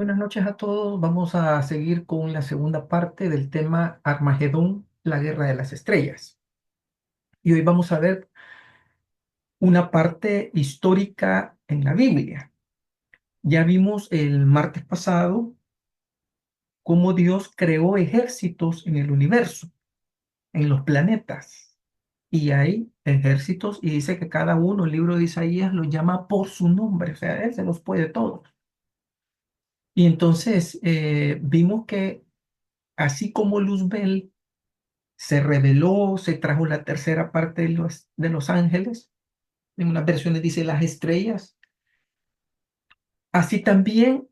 Buenas noches a todos. Vamos a seguir con la segunda parte del tema Armagedón, la guerra de las estrellas. Y hoy vamos a ver una parte histórica en la Biblia. Ya vimos el martes pasado cómo Dios creó ejércitos en el universo, en los planetas. Y hay ejércitos y dice que cada uno, el libro de Isaías, los llama por su nombre, o sea, Él se los puede todos. Y entonces vimos que así como Luzbel se reveló, se trajo la tercera parte de los ángeles, en unas versiones dice las estrellas. Así también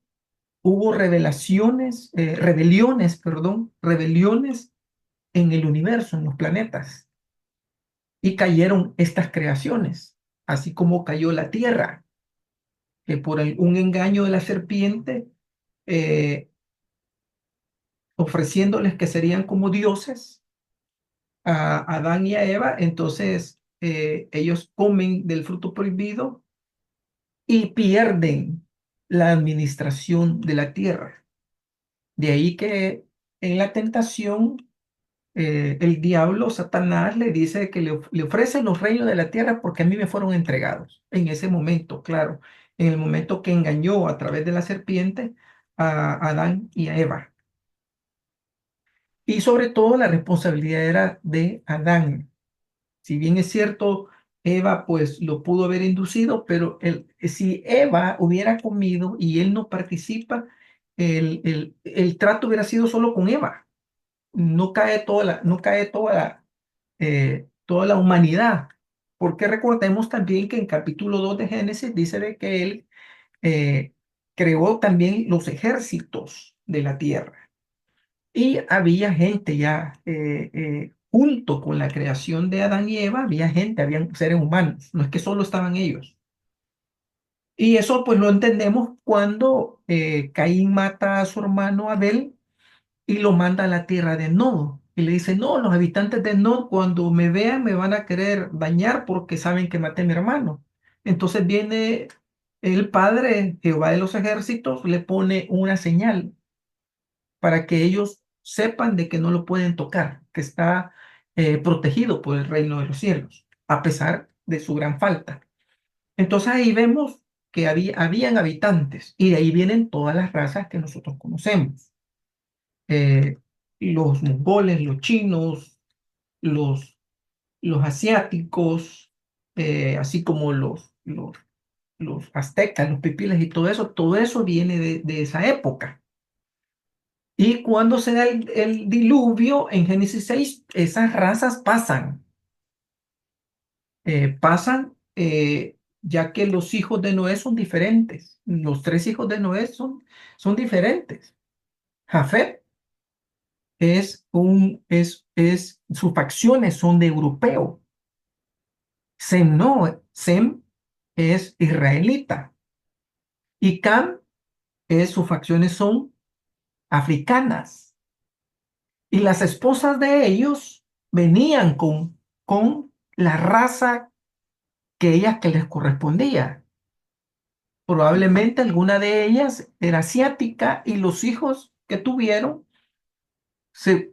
hubo rebeliones en el universo, en los planetas, y cayeron estas creaciones, así como cayó la tierra, que por un engaño de la serpiente, eh, ofreciéndoles que serían como dioses a Adán y a Eva, entonces ellos comen del fruto prohibido y pierden la administración de la tierra. De ahí que en la tentación el diablo, Satanás, le dice que le ofrece los reinos de la tierra porque a mí me fueron entregados. En ese momento, claro, en el momento que engañó a través de la serpiente a Adán y a Eva. Y sobre todo la responsabilidad era de Adán. Si bien es cierto, Eva pues lo pudo haber inducido, pero si Eva hubiera comido y él no participa, el trato hubiera sido solo con Eva. No cae toda la humanidad. Porque recordemos también que en capítulo 2 de Génesis dice de que él eh, creó también los ejércitos de la tierra. Y había gente ya, junto con la creación de Adán y Eva, había gente, habían seres humanos, no es que solo estaban ellos. Y eso pues lo entendemos cuando Caín mata a su hermano Abel y lo manda a la tierra de Nod. Y le dice, no, los habitantes de Nod cuando me vean me van a querer dañar porque saben que maté a mi hermano. Entonces viene el padre, Jehová de los ejércitos, le pone una señal para que ellos sepan de que no lo pueden tocar, que está protegido por el reino de los cielos, a pesar de su gran falta. Entonces ahí vemos que habían habitantes y de ahí vienen todas las razas que nosotros conocemos. Eh, los mongoles, los chinos, los, los asiáticos, así como los aztecas, los pipiles y todo eso viene de esa época. Y cuando se da el diluvio en Génesis 6, esas razas pasan, ya que los hijos de Noé son diferentes. Los tres hijos de Noé son diferentes. Jafet sus facciones son de europeo. Sem no, Sem es israelita. Y Cam, sus facciones son africanas. Y las esposas de ellos venían con la raza que les correspondía. Probablemente alguna de ellas era asiática y los hijos que tuvieron se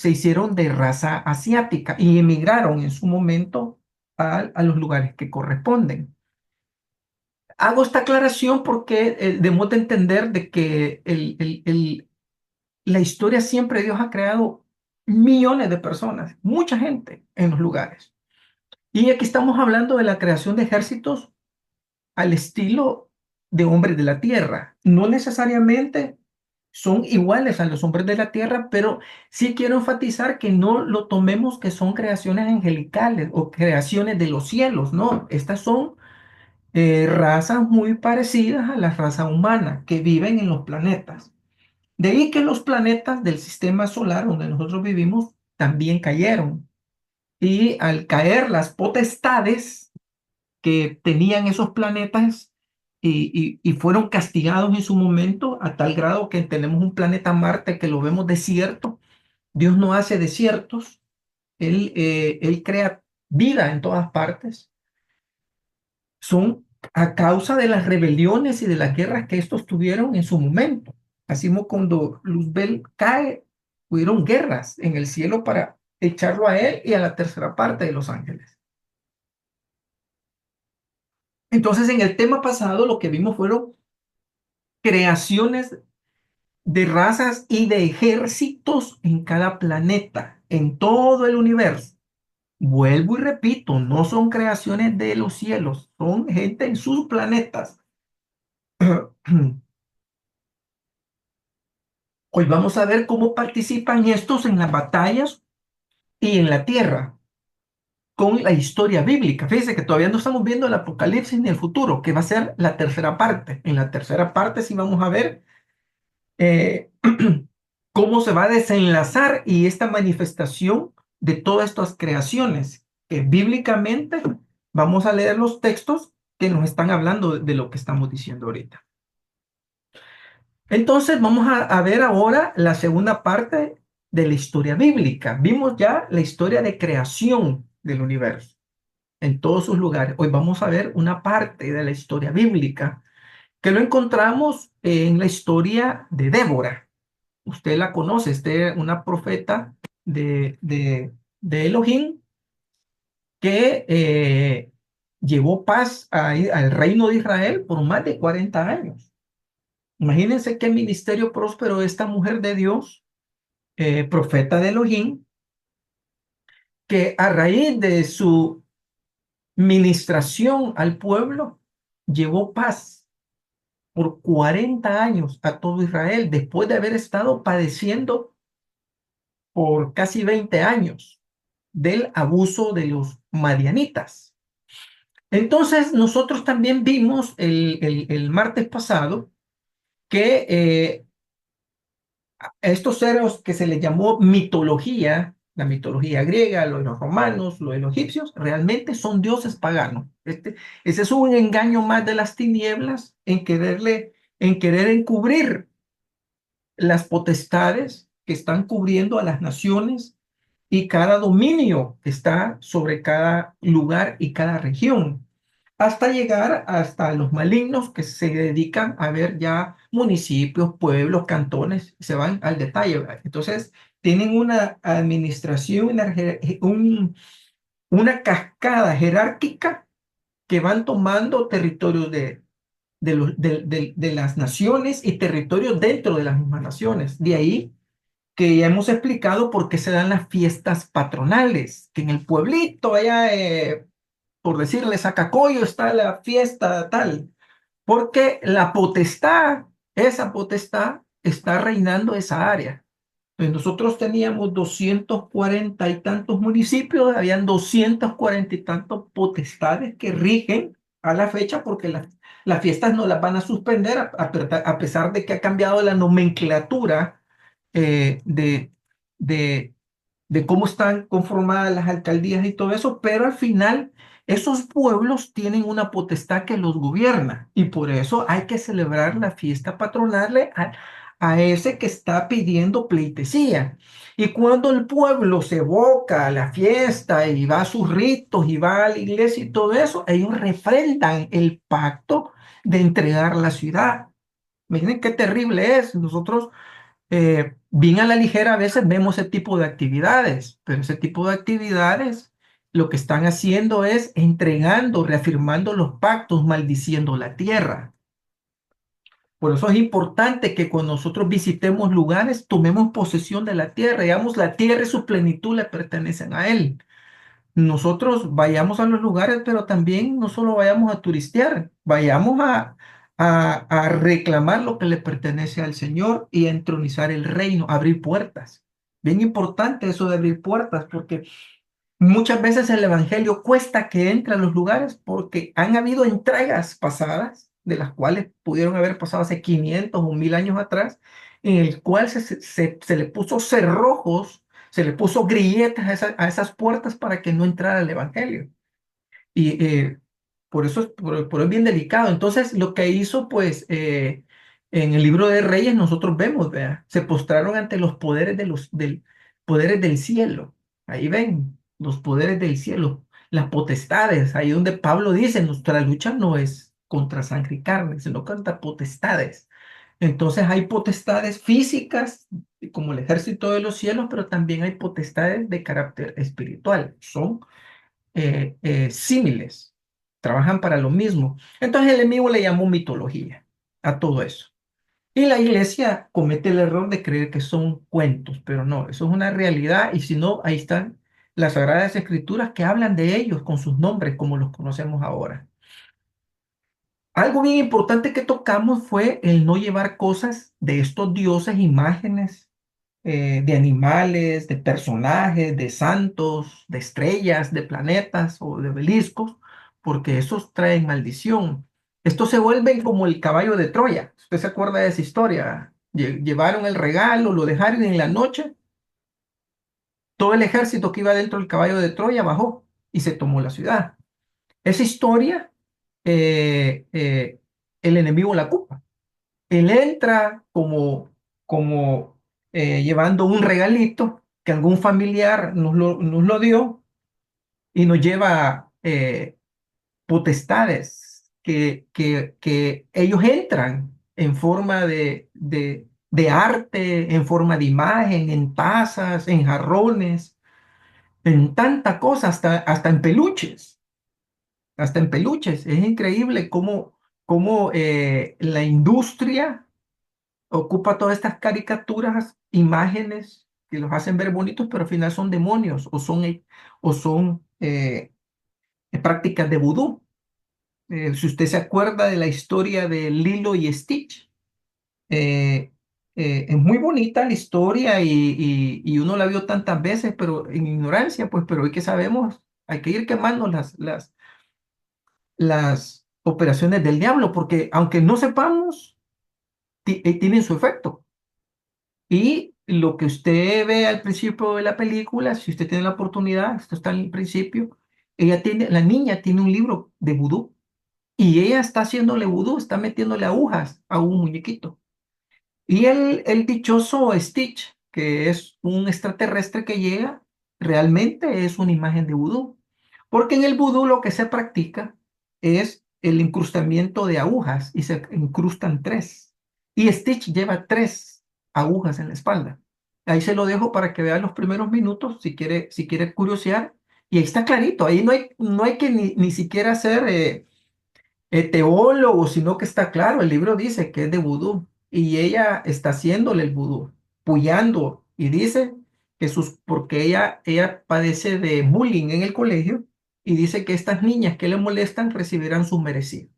hicieron de raza asiática y emigraron en su momento a los lugares que corresponden. Hago esta aclaración porque debemos de entender de que la historia siempre Dios ha creado millones de personas, mucha gente en los lugares. Y aquí estamos hablando de la creación de ejércitos al estilo de hombres de la tierra. No necesariamente son iguales a los hombres de la tierra, pero sí quiero enfatizar que no lo tomemos que son creaciones angelicales o creaciones de los cielos, no, estas son razas muy parecidas a la raza humana que viven en los planetas. De ahí que los planetas del sistema solar donde nosotros vivimos también cayeron. Y al caer las potestades que tenían esos planetas y fueron castigados en su momento a tal grado que tenemos un planeta Marte que lo vemos desierto. Dios no hace desiertos, Él crea vida en todas partes. Son a causa de las rebeliones y de las guerras que estos tuvieron en su momento. Así como cuando Luzbel cae, hubieron guerras en el cielo para echarlo a él y a la tercera parte de los ángeles. Entonces, en el tema pasado, lo que vimos fueron creaciones de razas y de ejércitos en cada planeta, en todo el universo. Vuelvo y repito, no son creaciones de los cielos, son gente en sus planetas. Hoy vamos a ver cómo participan estos en las batallas y en la tierra con la historia bíblica. Fíjense que todavía no estamos viendo el Apocalipsis ni el futuro, que va a ser la tercera parte. En la tercera parte sí vamos a ver eh, cómo se va a desenlazar y esta manifestación de todas estas creaciones, que bíblicamente vamos a leer los textos que nos están hablando de lo que estamos diciendo ahorita. Entonces vamos a ver ahora la segunda parte de la historia bíblica. Vimos ya la historia de creación del universo en todos sus lugares. Hoy vamos a ver una parte de la historia bíblica que lo encontramos en la historia de Débora. Usted la conoce, una profeta de Elohim que llevó paz al reino de Israel por más de 40 años. Imagínense qué ministerio próspero esta mujer de Dios, profeta de Elohim, que a raíz de su ministración al pueblo, llevó paz por 40 años a todo Israel, después de haber estado padeciendo por casi 20 años del abuso de los madianitas. Entonces, nosotros también vimos el martes pasado que estos seres que se les llamó mitología, la mitología griega, lo de los romanos, lo de los egipcios, realmente son dioses paganos. Ese es un engaño más de las tinieblas en querer encubrir las potestades que están cubriendo a las naciones y cada dominio que está sobre cada lugar y cada región, hasta llegar hasta los malignos que se dedican a ver ya municipios, pueblos, cantones, se van al detalle, ¿verdad? Entonces, tienen una administración, una cascada jerárquica que van tomando territorios de las naciones y territorios dentro de las mismas naciones. De ahí que ya hemos explicado por qué se dan las fiestas patronales, que en el pueblito allá, por decirle, Zacacoyo, está la fiesta tal, porque la potestad, esa potestad está reinando esa área. Pues nosotros teníamos 240 y tantos municipios, habían 240 y tantos potestades que rigen a la fecha porque las fiestas no las van a suspender a pesar de que ha cambiado la nomenclatura eh, de, de, de cómo están conformadas las alcaldías y todo eso, pero al final esos pueblos tienen una potestad que los gobierna y por eso hay que celebrar la fiesta patronal a ese que está pidiendo pleitesía. Y cuando el pueblo se evoca a la fiesta y va a sus ritos y va a la iglesia y todo eso, ellos refrendan el pacto de entregar la ciudad. Miren qué terrible es. Nosotros bien a la ligera a veces vemos ese tipo de actividades, pero ese tipo de actividades lo que están haciendo es entregando, reafirmando los pactos, maldiciendo la tierra. Por eso es importante que cuando nosotros visitemos lugares, tomemos posesión de la tierra, digamos, la tierra y su plenitud le pertenecen a Él. Nosotros vayamos a los lugares, pero también no solo vayamos a turistear, vayamos a reclamar lo que le pertenece al Señor y a entronizar el reino, abrir puertas. Bien importante eso de abrir puertas, porque muchas veces el Evangelio cuesta que entre a los lugares porque han habido entregas pasadas, de las cuales pudieron haber pasado hace 500 o 1000 años atrás, en el cual se le puso cerrojos, se le puso grilletas a esas puertas para que no entrara el Evangelio. Y por eso por es bien delicado. Entonces, lo que hizo, pues, en el libro de Reyes, nosotros vemos, vea, se postraron ante los poderes poderes del cielo. Ahí ven, los poderes del cielo, las potestades. Ahí donde Pablo dice, nuestra lucha no es contra sangre y carne, sino contra potestades. Entonces hay potestades físicas, como el ejército de los cielos, pero también hay potestades de carácter espiritual. Son símiles, trabajan para lo mismo. Entonces el enemigo le llamó mitología a todo eso. Y la iglesia comete el error de creer que son cuentos, pero no, eso es una realidad y si no, ahí están las Sagradas Escrituras que hablan de ellos con sus nombres como los conocemos ahora. Algo bien importante que tocamos fue el no llevar cosas de estos dioses, imágenes de animales, de personajes, de santos, de estrellas, de planetas o de obeliscos, porque esos traen maldición. Estos se vuelven como el caballo de Troya. ¿Usted se acuerda de esa historia? Llevaron el regalo, lo dejaron en la noche. Todo el ejército que iba dentro del caballo de Troya bajó y se tomó la ciudad. Esa historia, el enemigo la ocupa. Él entra como llevando un regalito que algún familiar nos lo dio y nos lleva potestades que ellos entran en forma de arte, en forma de imagen, en tazas, en jarrones, en tanta cosa, hasta en peluches, hasta en peluches. Es increíble cómo la industria ocupa todas estas caricaturas, imágenes que los hacen ver bonitos, pero al final son demonios o son prácticas de vudú. Si usted se acuerda de la historia de Lilo y Stitch, eh, es muy bonita la historia y uno la vio tantas veces, pero en ignorancia, pues, pero hoy que sabemos, hay que ir quemando las operaciones del diablo, porque aunque no sepamos, tienen su efecto. Y lo que usted ve al principio de la película, si usted tiene la oportunidad, esto está al principio, la niña tiene un libro de vudú y ella está haciéndole vudú, está metiéndole agujas a un muñequito. Y el dichoso Stitch, que es un extraterrestre que llega, realmente es una imagen de vudú. Porque en el vudú lo que se practica es el incrustamiento de agujas y se incrustan tres. Y Stitch lleva tres agujas en la espalda. Ahí se lo dejo para que vea los primeros minutos si quiere curiosear. Y ahí está clarito, ahí no hay que ni siquiera ser teólogo, sino que está claro, el libro dice que es de vudú y ella está haciéndole el vudú, puyando y dice que porque ella padece de bullying en el colegio y dice que estas niñas que le molestan recibirán su merecido.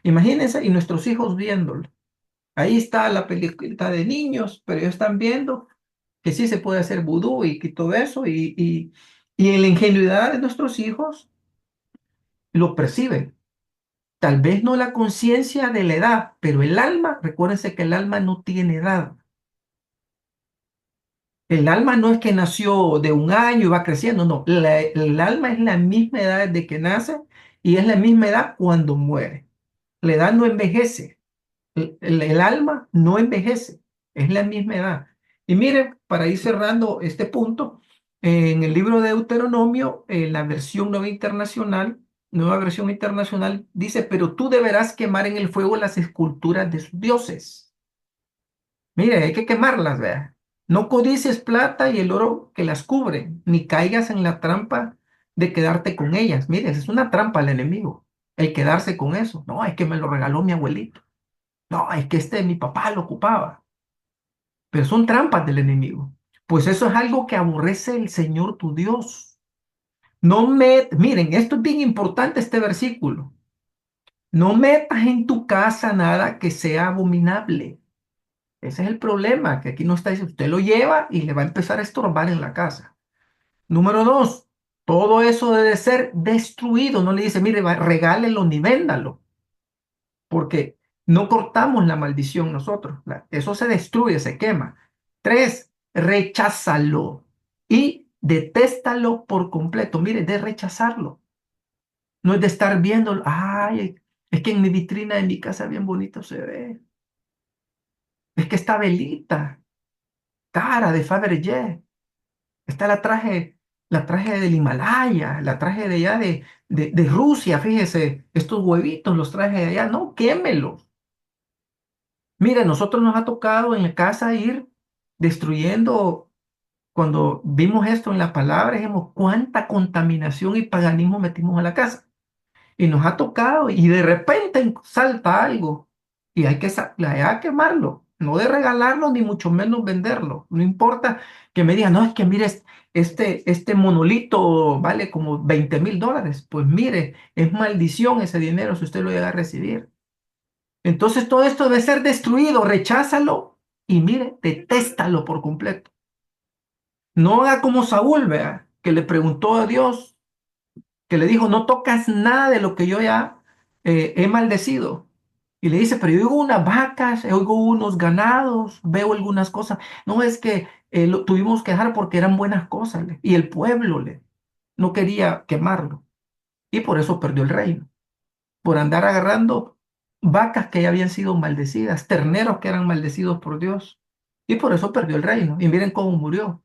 Imagínense, y nuestros hijos viéndolo. Ahí está la película de niños, pero ellos están viendo que sí se puede hacer vudú y que todo eso y en la ingenuidad de nuestros hijos lo perciben. Tal vez no la conciencia de la edad, pero el alma, recuérdense que el alma no tiene edad. El alma no es que nació de un año y va creciendo, no. El alma es la misma edad desde que nace y es la misma edad cuando muere. La edad no envejece. El alma no envejece, es la misma edad. Y miren, para ir cerrando este punto, en el libro de Deuteronomio, en la versión nueva versión internacional, dice, pero tú deberás quemar en el fuego las esculturas de sus dioses. Mire, hay que quemarlas, vea. No codicies plata y el oro que las cubre, ni caigas en la trampa de quedarte con ellas. Mire, es una trampa al enemigo, el quedarse con eso. No, es que me lo regaló mi abuelito. No, es que mi papá lo ocupaba, pero son trampas del enemigo. Pues eso es algo que aborrece el Señor tu Dios. Miren, esto es bien importante este versículo. No metas en tu casa nada que sea abominable. Ese es el problema, que aquí no está diciendo, usted lo lleva y le va a empezar a estorbar en la casa. Número dos, todo eso debe ser destruido. No le dice, mire, regálelo ni véndalo, porque no cortamos la maldición nosotros. Eso se destruye, se quema. Tres, recházalo y detéstalo por completo. Mire, de rechazarlo. No es de estar viéndolo. Ay, es que en mi vitrina de mi casa bien bonito se ve. Es que esta velita, cara de Fabergé. Esta la traje del Himalaya, la traje de allá de Rusia. Fíjese, estos huevitos los traje de allá. No, quémelos. Mire, nosotros nos ha tocado en la casa ir destruyendo. Cuando vimos esto en la palabra, dijimos cuánta contaminación y paganismo metimos a la casa. Y nos ha tocado y de repente salta algo y hay que quemarlo, no de regalarlo ni mucho menos venderlo. No importa que me digan, no, es que mire, este monolito vale como $20,000. Pues mire, es maldición ese dinero si usted lo llega a recibir. Entonces todo esto debe ser destruido, recházalo y mire, detéstalo por completo. No haga como Saúl, vea, que le preguntó a Dios, que le dijo, no tocas nada de lo que yo ya he maldecido. Y le dice, pero yo oigo unas vacas, oigo unos ganados, veo algunas cosas. No es que lo tuvimos que dejar porque eran buenas cosas, y el pueblo no quería quemarlo. Y por eso perdió el reino, por andar agarrando vacas que ya habían sido maldecidas, terneros que eran maldecidos por Dios. Y por eso perdió el reino. Y miren cómo murió,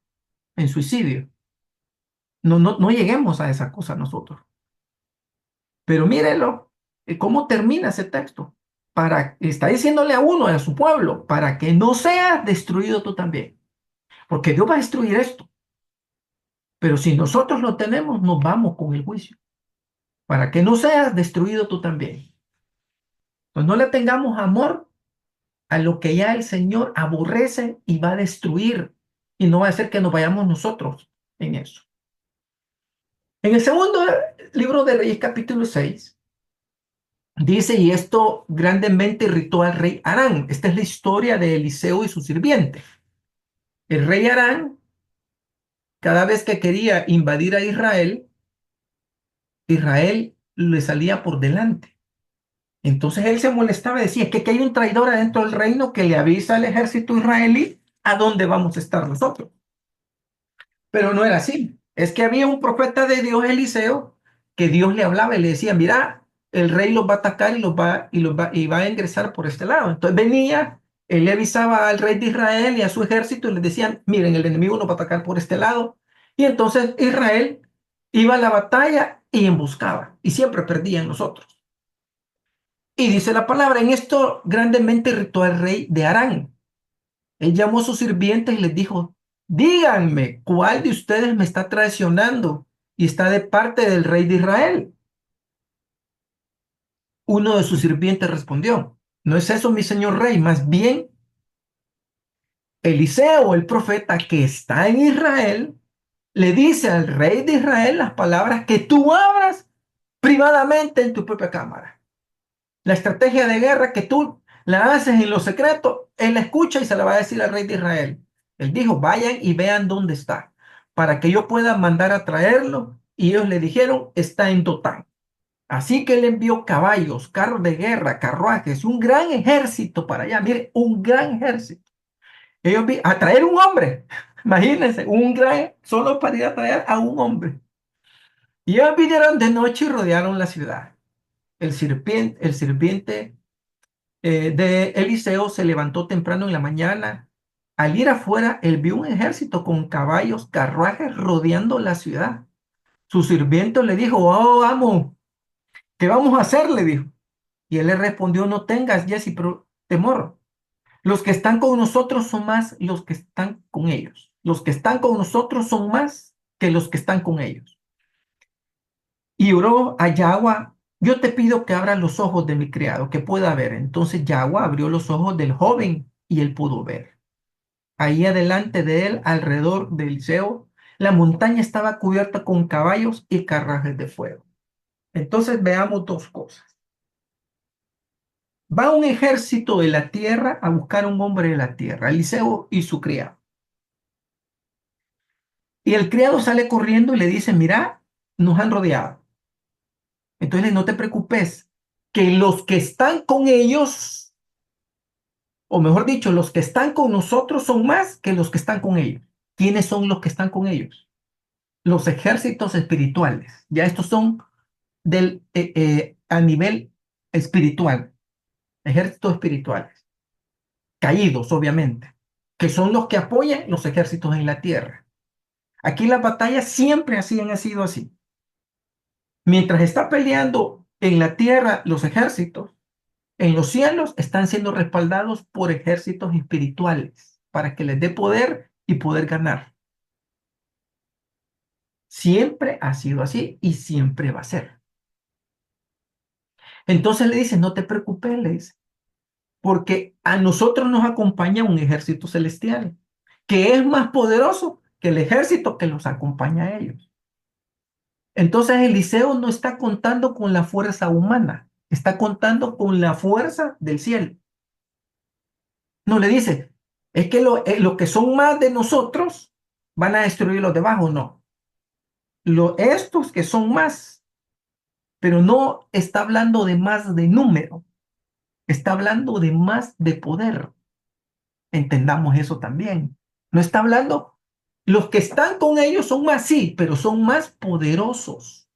en suicidio. No, no, no lleguemos a esa cosa nosotros. Pero mírelo, cómo termina ese texto. Está diciéndole a uno, a su pueblo, para que no sea destruido tú también. Porque Dios va a destruir esto. Pero si nosotros lo tenemos, nos vamos con el juicio. Para que no seas destruido tú también. Pues no le tengamos amor a lo que ya el Señor aborrece y va a destruir. Y no va a hacer que nos vayamos nosotros en eso. En el segundo libro de Reyes, capítulo 6. Dice, y esto grandemente irritó al rey Arán. Esta es la historia de Eliseo y su sirviente. El rey Arán, cada vez que quería invadir a Israel, Israel le salía por delante. Entonces él se molestaba y decía, es que aquí hay un traidor adentro del reino que le avisa al ejército israelí a dónde vamos a estar nosotros. Pero no era así. Es que había un profeta de Dios, Eliseo, que Dios le hablaba y le decía, mira, el rey los va a atacar y va a ingresar por este lado. Entonces venía, él le avisaba al rey de Israel y a su ejército y les decían, miren, el enemigo nos va a atacar por este lado. Y entonces Israel iba a la batalla y emboscaba, y siempre perdían nosotros. Y dice la palabra, en esto grandemente irritó al rey de Arán. Él llamó a sus sirvientes y les dijo, díganme, ¿cuál de ustedes me está traicionando y está de parte del rey de Israel? Uno de sus sirvientes respondió, no es eso, mi señor rey, más bien Eliseo, el profeta que está en Israel, le dice al rey de Israel las palabras que tú hablas privadamente en tu propia cámara. La estrategia de guerra que tú la haces en lo secreto, él la escucha y se la va a decir al rey de Israel. Él dijo, vayan y vean dónde está, para que yo pueda mandar a traerlo. Y ellos le dijeron, está en Dotán. Así que él envió caballos, carros de guerra, carruajes, un gran ejército para allá. Mire, un gran ejército. Ellos a traer un hombre. Imagínense, un gran, solo para ir a traer a un hombre. Y ellos vinieron de noche y rodearon la ciudad. El sirviente de Eliseo se levantó temprano en la mañana. Al ir afuera, él vio un ejército con caballos, carruajes rodeando la ciudad. Su sirviente le dijo, oh, amo, ¿qué vamos a hacer? Le dijo. Y él le respondió, no tengas, Jesse, temor. Los que están con nosotros son más los que están con ellos. Los que están con nosotros son más que los que están con ellos. Y oró a Yahweh, yo te pido que abra los ojos de mi criado, que pueda ver. Entonces Yahweh abrió los ojos del joven y él pudo ver. Ahí adelante de él, alrededor de Eliseo, la montaña estaba cubierta con caballos y carruajes de fuego. Entonces veamos dos cosas. Va un ejército de la tierra a buscar a un hombre de la tierra, Eliseo y su criado. Y el criado sale corriendo y le dice, mira, nos han rodeado. Entonces no te preocupes, que los que están con ellos, o mejor dicho, los que están con nosotros son más que los que están con ellos. ¿Quiénes son los que están con ellos? Los ejércitos espirituales. Ya estos son a nivel espiritual, ejércitos espirituales, caídos obviamente, que son los que apoyan los ejércitos en la tierra. Aquí las batallas siempre han sido así. Mientras está peleando en la tierra los ejércitos, en los cielos están siendo respaldados por ejércitos espirituales para que les dé poder y poder ganar. Siempre ha sido así y siempre va a ser. Entonces le dice, no te preocupes, le dice, porque a nosotros nos acompaña un ejército celestial, que es más poderoso que el ejército que los acompaña a ellos. Entonces Eliseo no está contando con la fuerza humana, está contando con la fuerza del cielo. No le dice, es que los que son más de nosotros van a destruir los de abajo, no. Estos que son más, pero no está hablando de más de número, está hablando de más de poder. Entendamos eso también. No está hablando, los que están con ellos son más, sí, pero son más poderosos.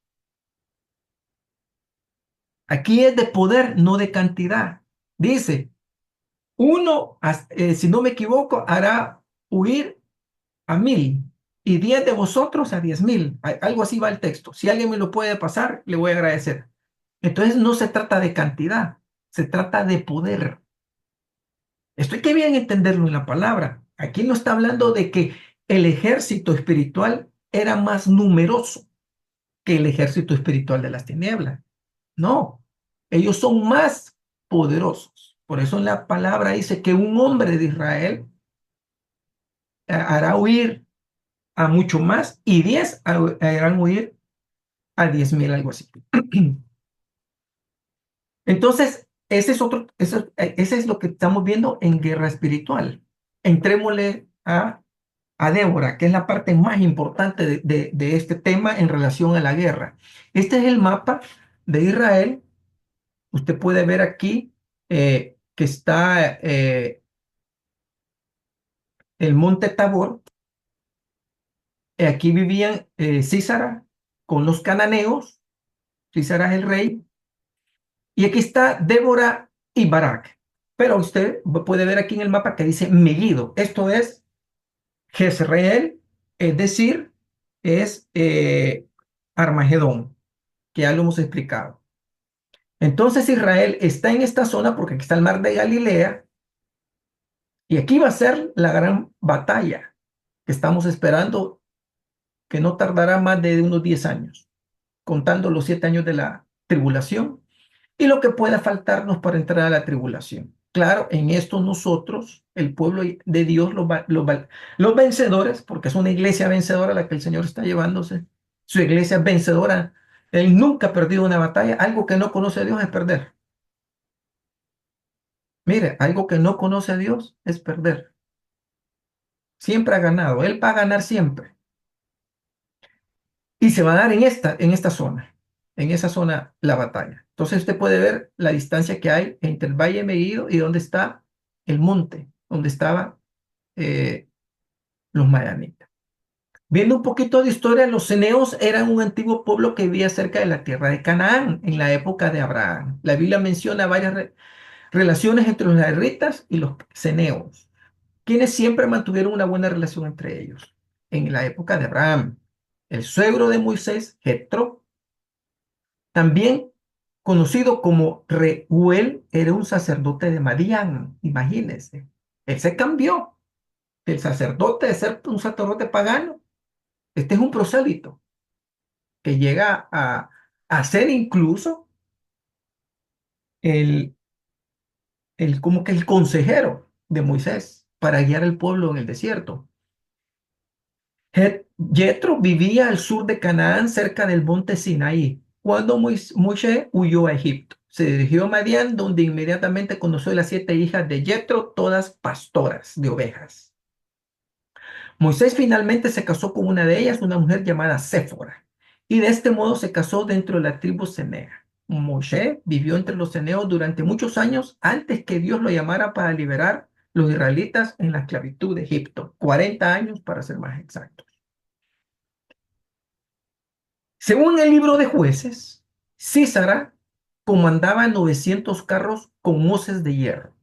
Aquí es de poder, no de cantidad. Dice, uno, si no me equivoco, hará huir a 1000 y 10 de vosotros a 10,000. Algo así va el texto. Si alguien me lo puede pasar, le voy a agradecer. Entonces no se trata de cantidad, se trata de poder. Esto hay que bien entenderlo en la palabra. Aquí no está hablando de que el ejército espiritual era más numeroso que el ejército espiritual de las tinieblas. No, ellos son más poderosos. Por eso en la palabra dice que un hombre de Israel hará huir a mucho más y 10 harán huir a 10,000, algo así. Entonces, ese es lo que estamos viendo en guerra espiritual. Entrémosle a Débora, que es la parte más importante de este tema en relación a la guerra. Este es el mapa de Israel. Usted puede ver aquí que está el monte Tabor. Aquí vivían Císara con los cananeos. Císara es el rey. Y aquí está Débora y Barak. Pero usted puede ver aquí en el mapa que dice Megiddo. Esto es Jezreel, es decir, es Armagedón, que ya lo hemos explicado. Entonces Israel está en esta zona porque aquí está el mar de Galilea y aquí va a ser la gran batalla que estamos esperando, que no tardará más de unos 10 años, contando los 7 años de la tribulación y lo que pueda faltarnos para entrar a la tribulación. Claro, en esto nosotros, el pueblo de Dios, los vencedores, porque es una iglesia vencedora la que el Señor está llevándose, su iglesia es vencedora. Él nunca ha perdido una batalla. Algo que no conoce a Dios es perder. Mire, algo que no conoce a Dios es perder. Siempre ha ganado. Él va a ganar siempre. Y se va a dar en esta zona, en esa zona la batalla. Entonces usted puede ver la distancia que hay entre el Valle de Megiddo y donde está el monte, donde estaban los madianitas. Viendo un poquito de historia, los ceneos eran un antiguo pueblo que vivía cerca de la tierra de Canaán en la época de Abraham. La Biblia menciona varias relaciones entre los israelitas y los ceneos, quienes siempre mantuvieron una buena relación entre ellos. En la época de Abraham, el suegro de Moisés, Jetro, también conocido como Reuel, era un sacerdote de Madián, imagínense. Él se cambió del sacerdote de ser un sacerdote pagano. Este es un prosélito que llega a ser incluso el, como que el consejero de Moisés para guiar al pueblo en el desierto. Jetro vivía al sur de Canaán, cerca del monte Sinaí, cuando Moisés huyó a Egipto. Se dirigió a Madián, donde inmediatamente conoció a las 7 hijas de Jetro, todas pastoras de ovejas. Moisés finalmente se casó con una de ellas, una mujer llamada Séfora, y de este modo se casó dentro de la tribu cenea. Moisés vivió entre los ceneos durante muchos años antes que Dios lo llamara para liberar los israelitas en la esclavitud de Egipto, 40 años para ser más exactos. Según el libro de Jueces, Císara comandaba 900 carros con hoces de hierro.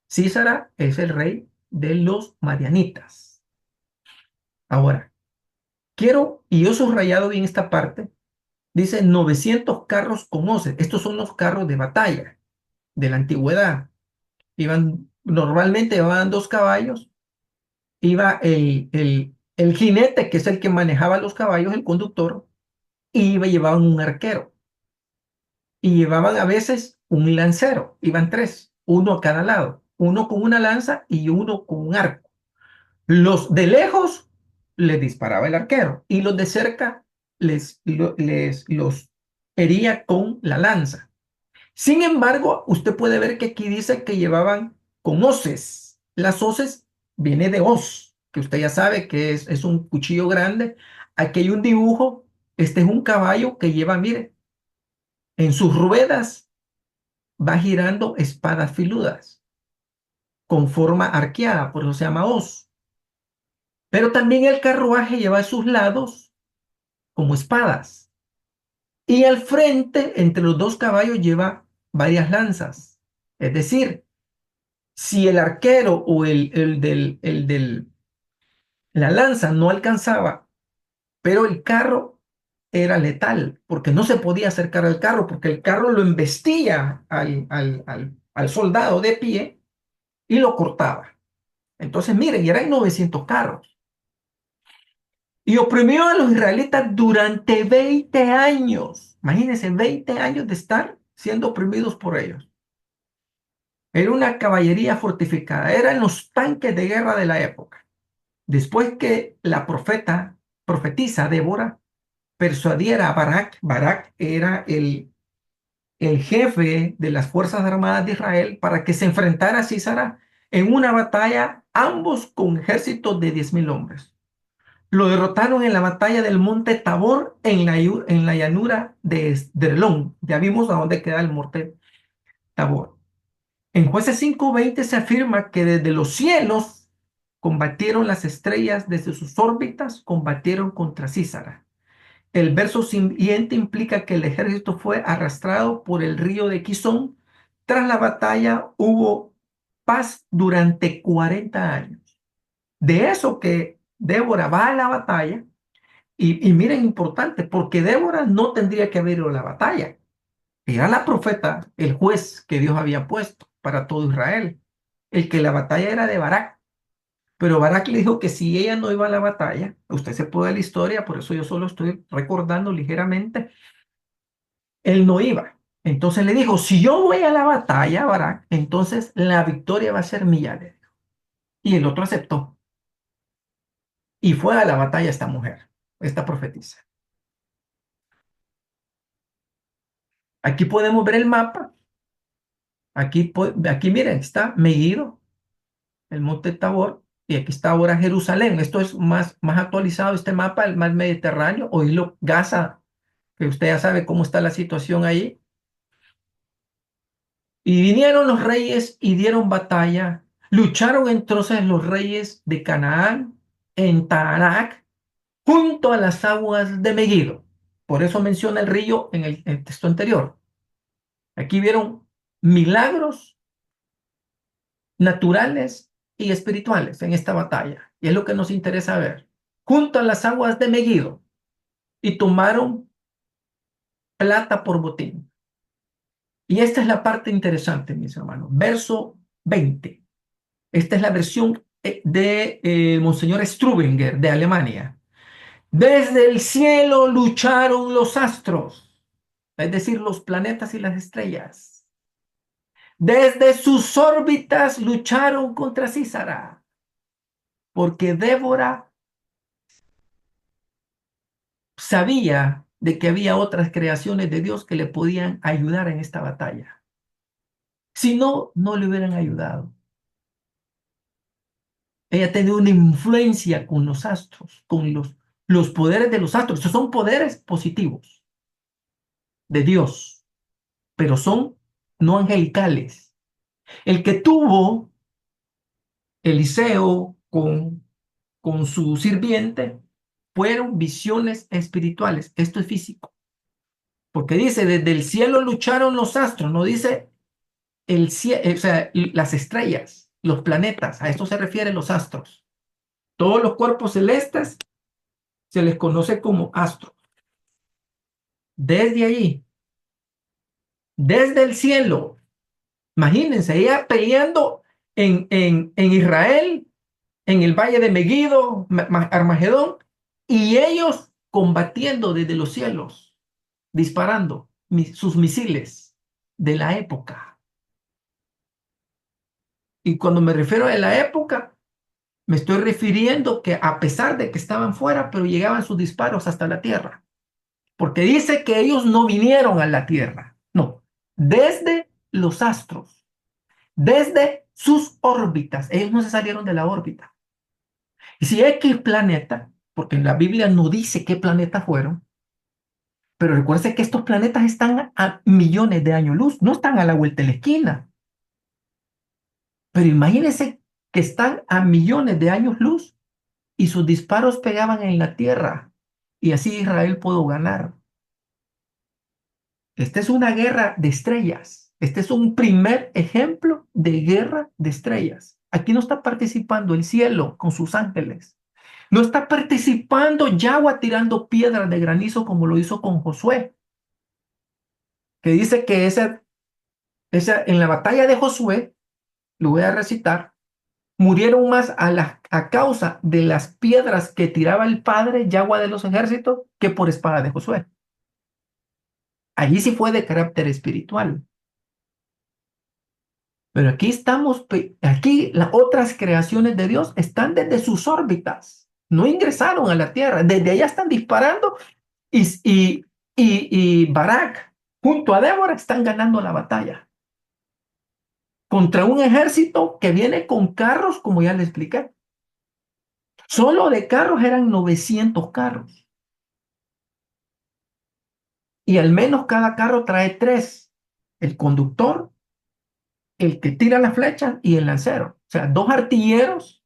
Císara es el rey de los madianitas. Ahora, y yo he subrayado bien esta parte, dice 900 carros con hoces. Estos son los carros de batalla. de la antigüedad. Normalmente llevaban dos caballos, iba el jinete, que es el que manejaba los caballos, el conductor, y llevaban un arquero. Y llevaban a veces un lancero, iban tres, uno a cada lado, uno con una lanza y uno con un arco. Los de lejos les disparaba el arquero y los de cerca los hería con la lanza. Sin embargo, usted puede ver que aquí dice que llevaban con hoces. Las hoces viene de hoz, que usted ya sabe que es un cuchillo grande. Aquí hay un dibujo. Este es un caballo que lleva, mire, en sus ruedas va girando espadas filudas con forma arqueada, por eso se llama hoz. Pero también el carruaje lleva a sus lados como espadas. Y al frente, entre los dos caballos, lleva varias lanzas. Es decir, si el arquero o la lanza no alcanzaba, pero el carro era letal, porque no se podía acercar al carro, porque el carro lo embestía al soldado de pie y lo cortaba. Entonces, miren, y eran 900 carros. Y oprimió a los israelitas durante 20 años. Imagínense, 20 años de estar siendo oprimidos por ellos. Era una caballería fortificada, eran los tanques de guerra de la época. Después que la profetisa Débora, persuadiera a Barak, Barak era el jefe de las Fuerzas Armadas de Israel, para que se enfrentara a Sísara en una batalla, ambos con ejércitos de 10.000 hombres. Lo derrotaron en la batalla del monte Tabor en la llanura de Esdrelón. Ya vimos a dónde queda el monte Tabor. En Jueces 5:20 se afirma que desde los cielos combatieron las estrellas, desde sus órbitas combatieron contra Sísara. El verso siguiente implica que el ejército fue arrastrado por el río de Quizón. Tras la batalla hubo paz durante 40 años. De eso que Débora va a la batalla, y miren, importante, porque Débora no tendría que haber ido a la batalla. Era la profeta, el juez que Dios había puesto para todo Israel. El que la batalla era de Barak. Pero Barak le dijo que si ella no iba a la batalla, usted se puede la historia, por eso yo solo estoy recordando ligeramente, él no iba. Entonces le dijo, si yo voy a la batalla, Barak, entonces la victoria va a ser mía, le dijo. Y el otro aceptó. Y fue a la batalla esta mujer, esta profetisa. Aquí podemos ver el mapa. Aquí miren, está Megiddo, el monte Tabor, y aquí está ahora Jerusalén. Esto es más actualizado, este mapa, el mar Mediterráneo, o hilo Gaza, que usted ya sabe cómo está la situación ahí. Y vinieron los reyes y dieron batalla. Lucharon entonces los reyes de Canaán en Taanac, junto a las aguas de Megiddo. Por eso menciona el río en el texto anterior. Aquí vieron milagros naturales y espirituales en esta batalla. Y es lo que nos interesa ver. Junto a las aguas de Megiddo, y tomaron plata por botín. Y esta es la parte interesante, mis hermanos. Verso 20. Esta es la versión de Monseñor Strubinger de Alemania. Desde el cielo lucharon los astros, es decir, los planetas y las estrellas. Desde sus órbitas lucharon contra Sísara, porque Débora sabía de que había otras creaciones de Dios que le podían ayudar en esta batalla. Si no, no le hubieran ayudado. Ella tenía una influencia con los astros, con los poderes de los astros. Estos son poderes positivos de Dios, pero son no angelicales. El que tuvo Eliseo con su sirviente fueron visiones espirituales. Esto es físico. Porque dice, desde el cielo lucharon los astros, no dice el cielo, o sea, las estrellas, los planetas, a esto se refieren los astros. Todos los cuerpos celestes se les conoce como astros. Desde allí, desde el cielo, Imagínense, ella peleando en Israel, en el valle de Megiddo, Armagedón, y ellos combatiendo desde los cielos, disparando sus misiles de la época. Y cuando me refiero a la época, me estoy refiriendo que a pesar de que estaban fuera, pero llegaban sus disparos hasta la tierra. Porque dice que ellos no vinieron a la tierra, no, desde los astros, desde sus órbitas. Ellos no se salieron de la órbita. Y si X planeta, porque en la Biblia no dice qué planetas fueron, pero recuerde que estos planetas están a millones de años luz, no están a la vuelta de la esquina. Pero imagínense que están a millones de años luz y sus disparos pegaban en la tierra y así Israel pudo ganar. Esta es una guerra de estrellas. Este es un primer ejemplo de guerra de estrellas. Aquí no está participando el cielo con sus ángeles. No está participando Yahweh tirando piedras de granizo como lo hizo con Josué, que dice que en la batalla de Josué, lo voy a recitar, murieron más a causa de las piedras que tiraba el padre Yahweh de los ejércitos que por espada de Josué. Allí sí fue de carácter espiritual. Pero aquí estamos, aquí las otras creaciones de Dios están desde sus órbitas. No ingresaron a la tierra. Desde allá están disparando y Barak junto a Débora están ganando la batalla contra un ejército que viene con carros, como ya le expliqué. Solo de carros eran 900 carros. Y al menos cada carro trae tres. El conductor, el que tira la flecha y el lancero. O sea, dos artilleros,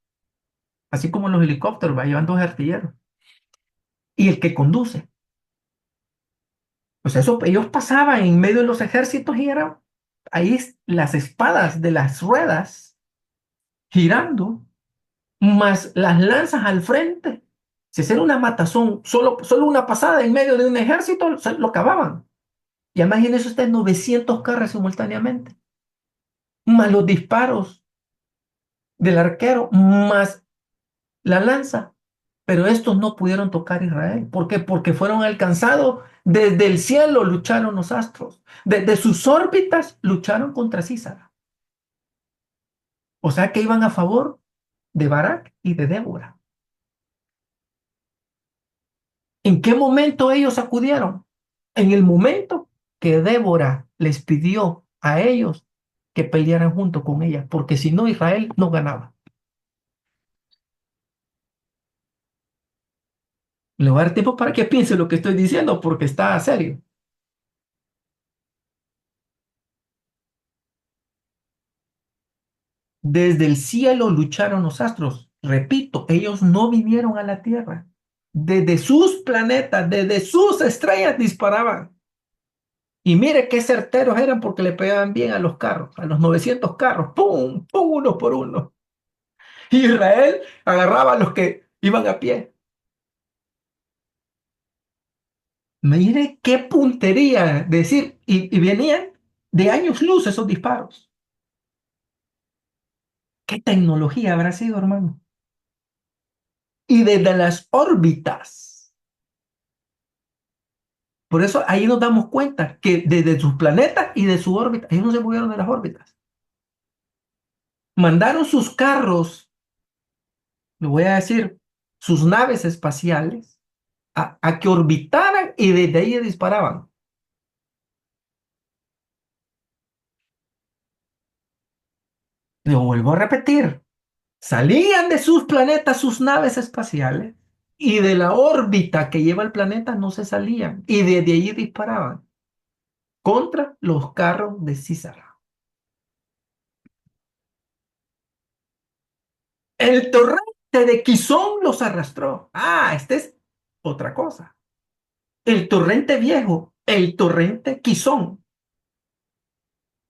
así como los helicópteros, va llevan dos artilleros. Y el que conduce. O sea, ellos pasaban en medio de los ejércitos y eran ahí las espadas de las ruedas girando, más las lanzas al frente. Si era una matazón, solo una pasada en medio de un ejército, lo acababan. Y imagínese usted 900 carros simultáneamente, más los disparos del arquero, más la lanza. Pero estos no pudieron tocar a Israel. ¿Por qué? Porque fueron alcanzados desde el cielo, lucharon los astros. Desde sus órbitas lucharon contra Císara. O sea que iban a favor de Barak y de Débora. ¿En qué momento ellos acudieron? En el momento que Débora les pidió a ellos que pelearan junto con ella, porque si no, Israel no ganaba. Le voy a dar tiempo para que piense lo que estoy diciendo, porque está serio. Desde el cielo lucharon los astros. Repito, ellos no vinieron a la tierra. Desde sus planetas, desde sus estrellas disparaban. Y mire qué certeros eran porque le pegaban bien a los carros, a los 900 carros. ¡Pum! ¡Pum! Uno por uno. Y Israel agarraba a los que iban a pie. Mire qué puntería decir. Y venían de años luz esos disparos. ¿Qué tecnología habrá sido, hermano? Y desde las órbitas. Por eso ahí nos damos cuenta que desde sus planetas y de su órbita, ellos no se movieron de las órbitas. Mandaron sus carros, le voy a decir, sus naves espaciales a que orbitaran y desde ahí disparaban. Lo vuelvo a repetir, salían de sus planetas sus naves espaciales y de la órbita que lleva el planeta no se salían y desde allí disparaban contra los carros de Císara. El torrente de Quizón los arrastró. Ah, esta es otra cosa. El torrente viejo, el torrente Quizón.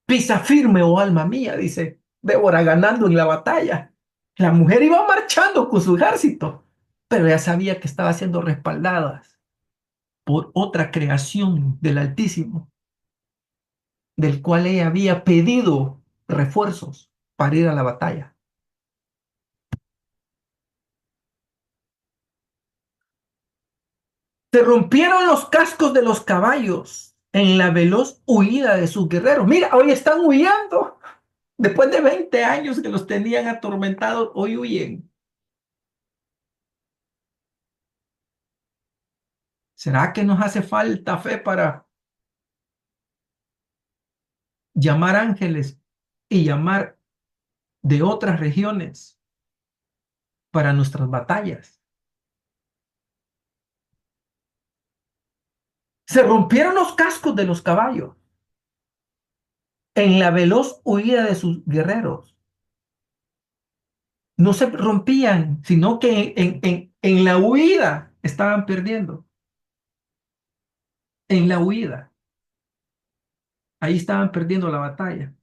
Pisa firme, oh alma mía, dice Débora ganando en la batalla. La mujer iba marchando con su ejército, pero ya sabía que estaba siendo respaldada por otra creación del Altísimo, del cual ella había pedido. refuerzos para ir a la batalla. Se rompieron los cascos de los caballos en la veloz huida de sus guerreros. Mira, hoy están huyendo. Después de 20 años que los tenían atormentados, hoy huyen. ¿Será que nos hace falta fe para llamar ángeles y llamar de otras regiones para nuestras batallas? Se rompieron los cascos de los caballos en la veloz huida de sus guerreros. No se rompían, sino que en la huida estaban perdiendo. En la huida, ahí estaban perdiendo la batalla.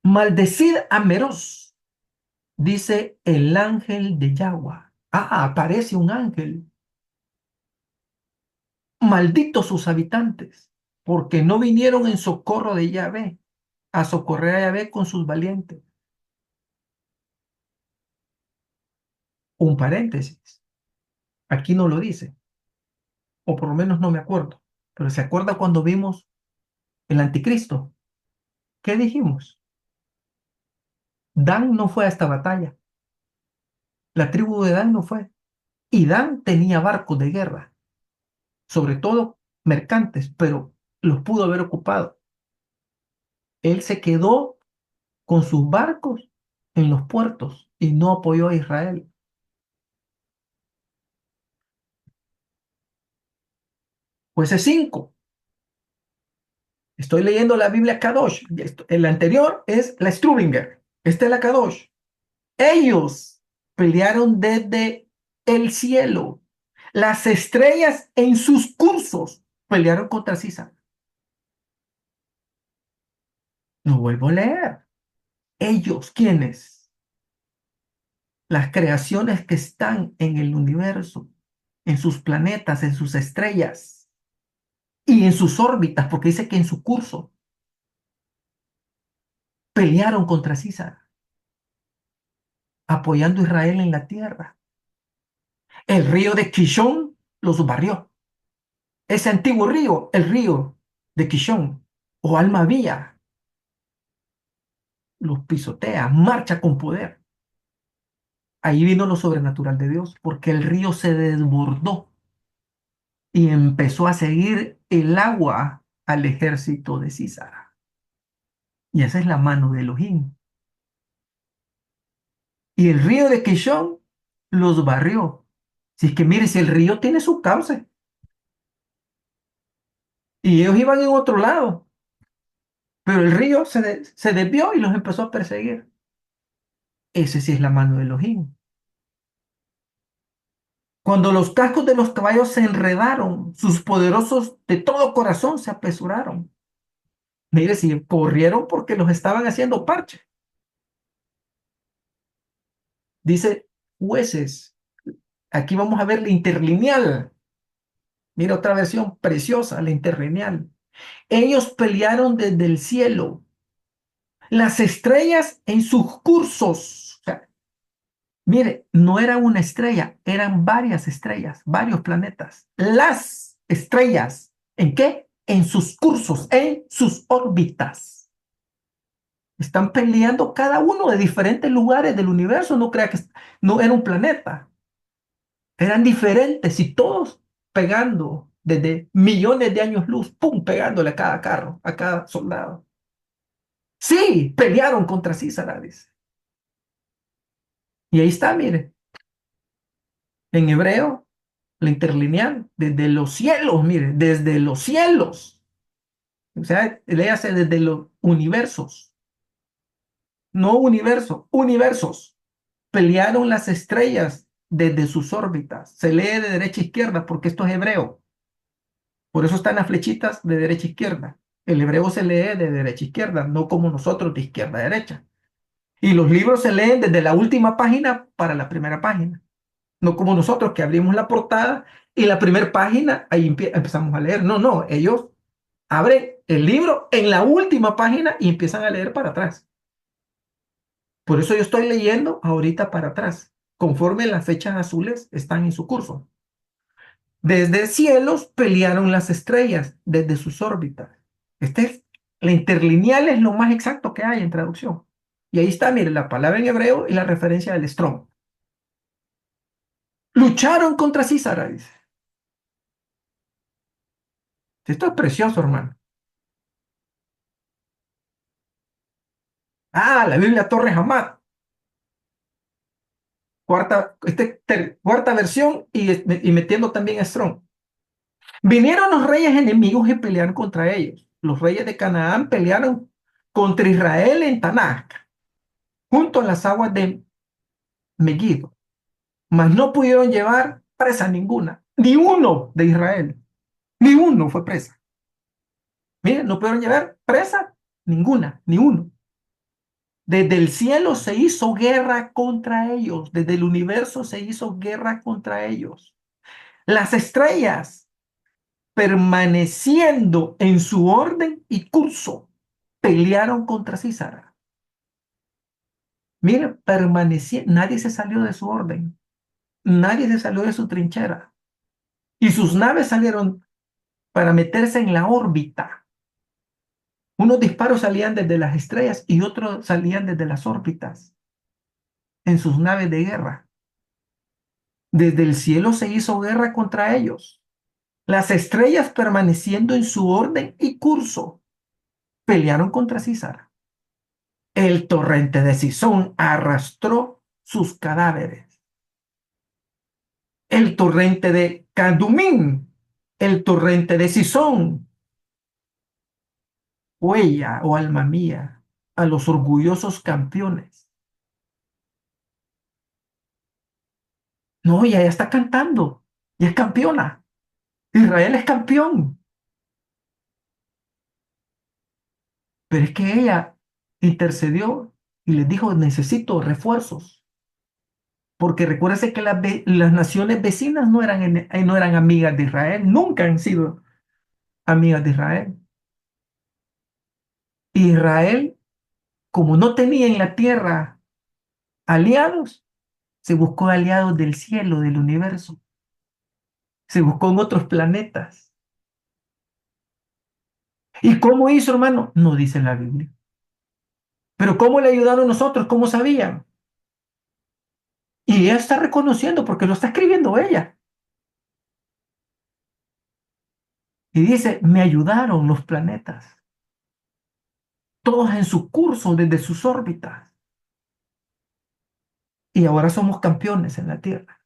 Maldecid a Meroz, dice el ángel de Yahweh. Ah, aparece un ángel. Malditos sus habitantes, porque no vinieron en socorro de Yahvé, a socorrer a Yahvé con sus valientes. Un paréntesis. Aquí no lo dice, o por lo menos no me acuerdo. Pero ¿se acuerda cuando vimos el anticristo? ¿Qué dijimos? Dan no fue a esta batalla. La tribu de Dan no fue. Y Dan tenía barcos de guerra, sobre todo mercantes, pero los pudo haber ocupado. Él se quedó con sus barcos en los puertos y no apoyó a Israel. Jueces 5. Estoy leyendo la Biblia Kadosh. El anterior es la Strubinger. Esta es la Kadosh. Ellos pelearon desde el cielo. Las estrellas en sus cursos pelearon contra Císara. No vuelvo a leer. Ellos, ¿quiénes? Las creaciones que están en el universo, en sus planetas, en sus estrellas y en sus órbitas, porque dice que en su curso pelearon contra Císara, apoyando a Israel en la tierra. El río de Kishón los barrió. Ese antiguo río, el río de Kishón o Alma Vía, los pisotea, marcha con poder. Ahí vino lo sobrenatural de Dios, porque el río se desbordó y empezó a seguir el agua al ejército de Císara. Y esa es la mano de Elohim. Y el río de Kishón los barrió. Si es que mire, si el río tiene su cauce y ellos iban en otro lado, pero el río se desvió y los empezó a perseguir. Ese sí es la mano de Elohim. Cuando los cascos de los caballos se enredaron, sus poderosos de todo corazón se apresuraron. Mire, si corrieron porque los estaban haciendo parche. Dice jueces. Aquí vamos a ver la interlineal. Mira otra versión preciosa, la interlineal. Ellos pelearon desde el cielo. Las estrellas en sus cursos. O sea, mire, no era una estrella, eran varias estrellas, varios planetas. Las estrellas, ¿en qué? En sus cursos, en sus órbitas. Están peleando cada uno de diferentes lugares del universo. No crea que no era un planeta. Eran diferentes y todos pegando desde millones de años luz, pum, pegándole a cada carro, a cada soldado. Sí, pelearon contra Císara, dice. Y ahí está, mire, en hebreo, la interlineal, desde los cielos, mire, desde los cielos. O sea, léase desde los universos, no universo, universos. Pelearon las estrellas desde sus órbitas. Se lee de derecha a izquierda porque esto es hebreo. Por eso están las flechitas de derecha a izquierda. El hebreo se lee de derecha a izquierda, no como nosotros de izquierda a derecha. Y los libros se leen desde la última página para la primera página. No como nosotros que abrimos la portada y la primera página, ahí empezamos a leer. No, no, ellos abren el libro en la última página y empiezan a leer para atrás. Por eso yo estoy leyendo ahorita para atrás, conforme las fechas azules están en su curso. Desde cielos pelearon las estrellas, desde sus órbitas. Este es, la interlineal es lo más exacto que hay en traducción. Y ahí está, mire, la palabra en hebreo y la referencia del Strong. Lucharon contra Císara, dice. Esto es precioso, hermano. Ah, la Biblia Torres Amat, cuarta versión y metiendo también a Strong. Vinieron los reyes enemigos y pelearon contra ellos. Los reyes de Canaán pelearon contra Israel en Tanakh, junto a las aguas de Megiddo, mas no pudieron llevar presa ninguna, ni uno de Israel, ni uno fue presa. Miren, no pudieron llevar presa ninguna, ni uno. Desde el cielo se hizo guerra contra ellos, desde el universo se hizo guerra contra ellos. Las estrellas, permaneciendo en su orden y curso, pelearon contra Císara. Miren, permaneciendo, nadie se salió de su orden, nadie se salió de su trinchera. Y sus naves salieron para meterse en la órbita. Unos disparos salían desde las estrellas y otros salían desde las órbitas, en sus naves de guerra. Desde el cielo se hizo guerra contra ellos. Las estrellas permaneciendo en su orden y curso, pelearon contra Císara. El torrente de Sison arrastró sus cadáveres. El torrente de Cadumín, el torrente de Sison, huella o alma mía, a los orgullosos campeones. No, y ella está cantando, y es campeona. Israel es campeón, pero es que ella intercedió y les dijo, necesito refuerzos, porque recuérdese que las naciones vecinas no eran amigas de Israel, nunca han sido amigas de Israel. Israel, como no tenía en la tierra aliados, se buscó aliados del cielo, del universo, se buscó en otros planetas. ¿Y cómo hizo, hermano? No dice la Biblia. Pero ¿cómo le ayudaron nosotros? ¿Cómo sabían? Y ella está reconociendo porque lo está escribiendo ella. Y dice, me ayudaron los planetas, todos en su curso desde sus órbitas. Y ahora somos campeones en la Tierra.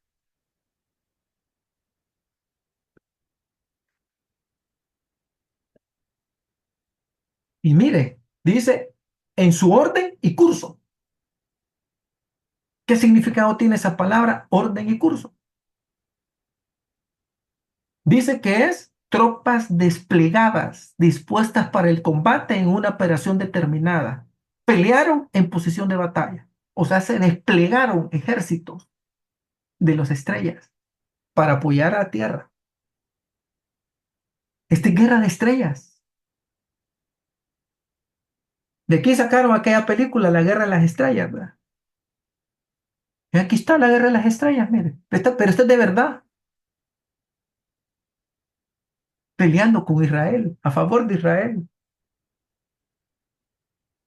Y mire, dice, en su orden y curso. ¿Qué significado tiene esa palabra, orden y curso? Dice que es tropas desplegadas, dispuestas para el combate en una operación determinada. Pelearon en posición de batalla. O sea, se desplegaron ejércitos de las estrellas para apoyar a la Tierra. Esta es guerra de estrellas. De aquí sacaron aquella película, La Guerra de las Estrellas, ¿verdad? Y aquí está la Guerra de las Estrellas, mire. Pero esta es de verdad, peleando con Israel, a favor de Israel.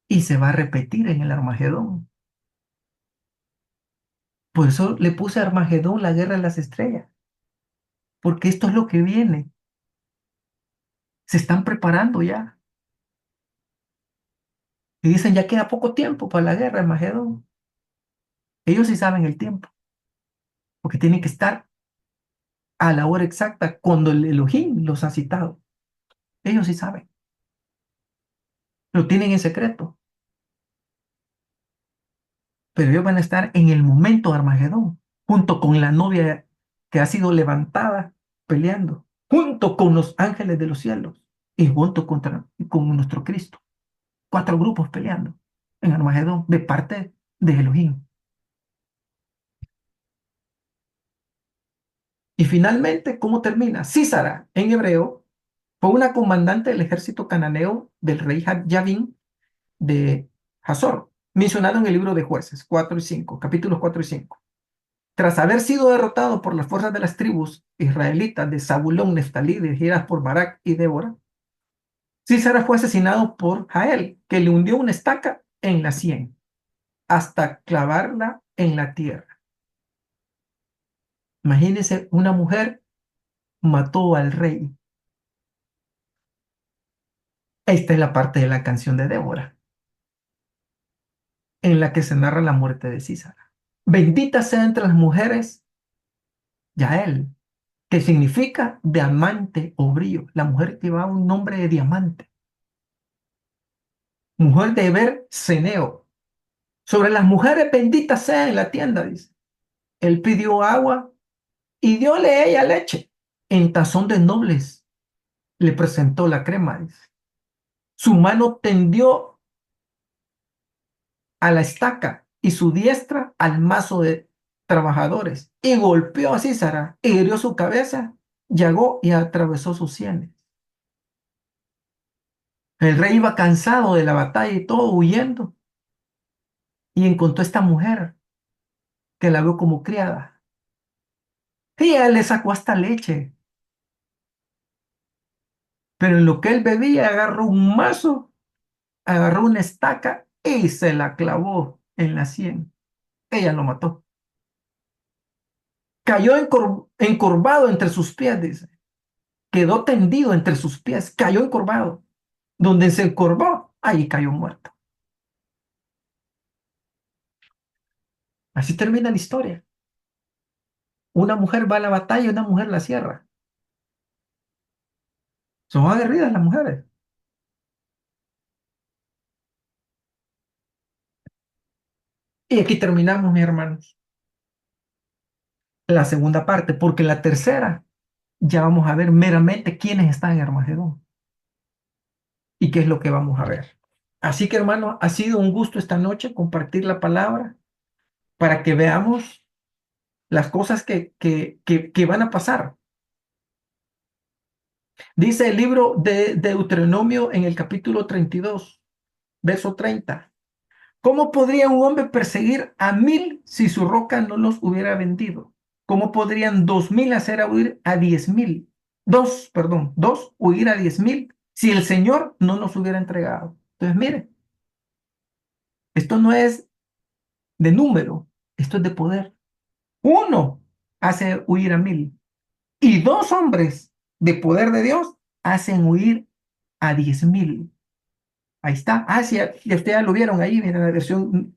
Y se va a repetir en el Armagedón. Por eso le puse a Armagedón la Guerra de las Estrellas, porque esto es lo que viene. Se están preparando ya. Y dicen, ya queda poco tiempo para la guerra de Armagedón. Ellos sí saben el tiempo, porque tienen que estar a la hora exacta cuando el Elohim los ha citado. Ellos sí saben, lo tienen en secreto, pero ellos van a estar en el momento de Armagedón, junto con la novia que ha sido levantada peleando, junto con los ángeles de los cielos y con nuestro Cristo. Cuatro grupos peleando en Armagedón de parte de Elohim. Y finalmente, ¿cómo termina? Sísara, en hebreo, fue una comandante del ejército cananeo del rey Yavín de Hazor, mencionado en el libro de Jueces 4 y 5, capítulos 4 y 5. Tras haber sido derrotado por las fuerzas de las tribus israelitas de Zabulón, Neftalí, dirigidas por Barak y Débora, Sísara fue asesinado por Jael, que le hundió una estaca en la sien hasta clavarla en la tierra. Imagínense, una mujer mató al rey. Esta es la parte de la canción de Débora, en la que se narra la muerte de Sísara. Bendita sea entre las mujeres Yael, que significa diamante o brillo. La mujer llevaba un nombre de diamante. Mujer de Eber Ceneo. Sobre las mujeres benditas sea en la tienda, dice. Él pidió agua y diole ella leche. En tazón de nobles le presentó la crema, dice. Su mano tendió a la estaca y su diestra al mazo de trabajadores y golpeó a Císara, hirió su cabeza, llagó y atravesó sus sienes. El rey iba cansado de la batalla y todo huyendo y encontró a esta mujer que la vio como criada. Y él le sacó hasta leche, pero en lo que él bebía agarró un mazo, agarró una estaca y se la clavó en la sien. Ella lo mató. Cayó encorvado entre sus pies, dice. Quedó tendido entre sus pies, cayó encorvado. Donde se encorvó, ahí cayó muerto. Así termina la historia. Una mujer va a la batalla y una mujer la cierra. Son aguerridas las mujeres. Y aquí terminamos, mis hermanos, la segunda parte, porque la tercera ya vamos a ver meramente quiénes están en Armagedón y qué es lo que vamos a ver. Así que, hermanos, ha sido un gusto esta noche compartir la palabra para que veamos las cosas que van a pasar. Dice el libro de Deuteronomio en el capítulo 32, verso 30. ¿Cómo podría un hombre perseguir a 1000 si su roca no los hubiera vendido? ¿Cómo podrían 2000 hacer huir a 10,000? Dos huir a 10,000 si el Señor no nos hubiera entregado. Entonces, mire, esto no es de número, esto es de poder. Uno hace huir a 1000 y dos hombres de poder de Dios hacen huir a 10,000. Ahí está. Ah, sí, ya ustedes ya lo vieron ahí, mira la versión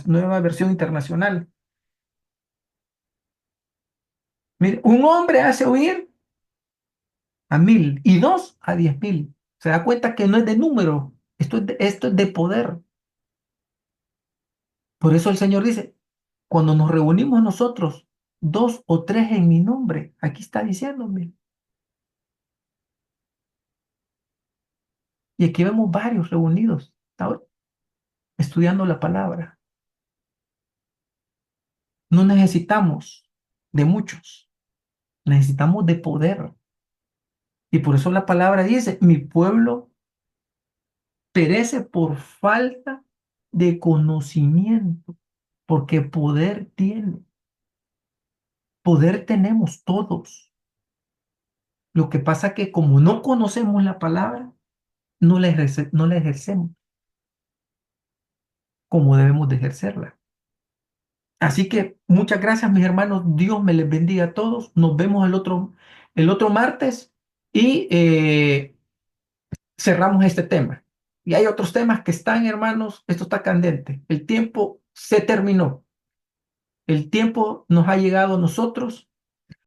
nueva versión internacional. Mire, un hombre hace huir a 1000 y dos a 10,000. Se da cuenta que no es de número, esto es de poder. Por eso el Señor dice, cuando nos reunimos nosotros, dos o tres en mi nombre, aquí está diciéndome. Y aquí vemos varios reunidos, ¿está? Estudiando la palabra. No necesitamos de muchos, necesitamos de poder. Y por eso la palabra dice, mi pueblo perece por falta de conocimiento, porque poder tiene, poder tenemos todos. Lo que pasa es que como no conocemos la palabra, no la ejercemos como debemos de ejercerla. Así que muchas gracias, mis hermanos. Dios me les bendiga a todos. Nos vemos el otro martes y cerramos este tema. Y hay otros temas que están, hermanos, esto está candente. El tiempo se terminó. El tiempo nos ha llegado a nosotros